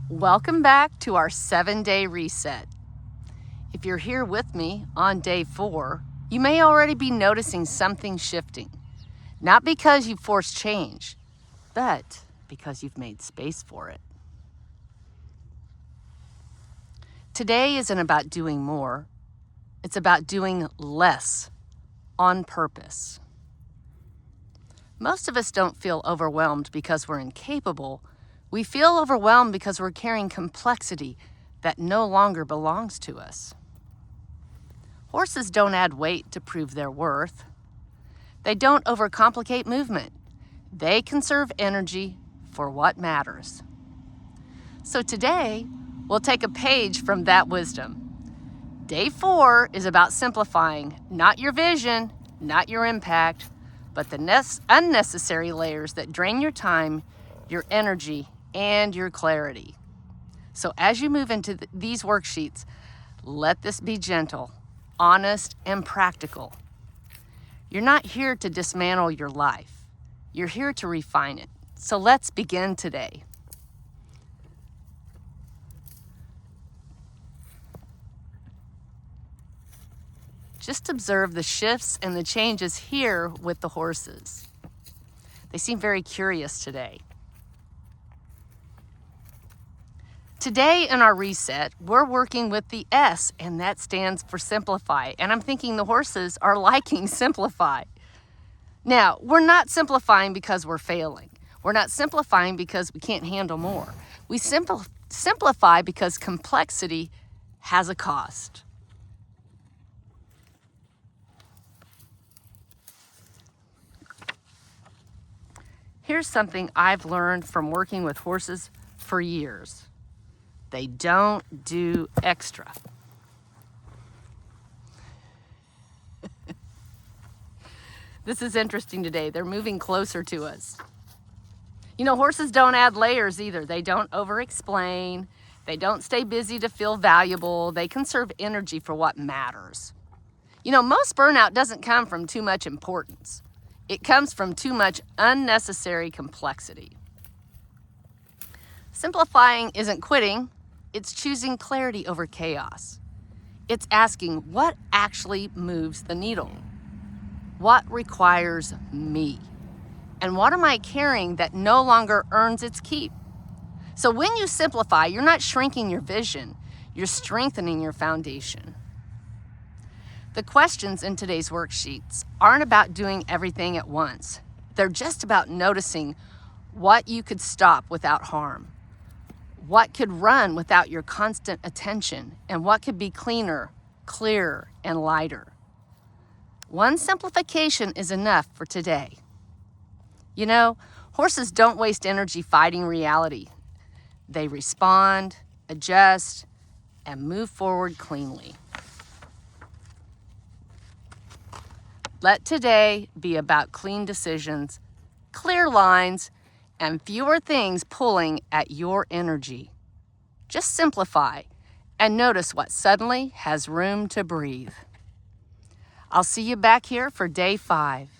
Welcome back to our 7-day reset. If you're here with me on day 4, you may already be noticing something shifting. Not because you've forced change, but because you've made space for it. Today isn't about doing more. It's about doing less on purpose. Most of us don't feel overwhelmed because we're incapable. We feel overwhelmed because we're carrying complexity that no longer belongs to us. Horses don't add weight to prove their worth. They don't overcomplicate movement. They conserve energy for what matters. So today, we'll take a page from that wisdom. Day 4 is about simplifying, not your vision, not your impact, but the unnecessary layers that drain your time, your energy, and your clarity. So as you move into these worksheets, let this be gentle, honest, and practical. You're not here to dismantle your life. You're here to refine it. So let's begin today. Just observe the shifts and the changes here with the horses. They seem very curious today. Today in our reset, we're working with the S, and that stands for simplify. And I'm thinking the horses are liking simplify. Now, we're not simplifying because we're failing. We're not simplifying because we can't handle more. We simplify because complexity has a cost. Here's something I've learned from working with horses for years. They don't do extra. This is interesting today. They're moving closer to us. You know, horses don't add layers either. They don't over-explain. They don't stay busy to feel valuable. They conserve energy for what matters. You know, most burnout doesn't come from too much importance. It comes from too much unnecessary complexity. Simplifying isn't quitting. It's choosing clarity over chaos. It's asking what actually moves the needle. What requires me? And what am I carrying that no longer earns its keep? So when you simplify, you're not shrinking your vision. You're strengthening your foundation. The questions in today's worksheets aren't about doing everything at once. They're just about noticing what you could stop without harm, what could run without your constant attention, and what could be cleaner, clearer, and lighter. One simplification is enough for today. You know, horses don't waste energy fighting reality. They respond, adjust, and move forward cleanly. Let today be about clean decisions, clear lines, and fewer things pulling at your energy. Just simplify and notice what suddenly has room to breathe. I'll see you back here for day 5.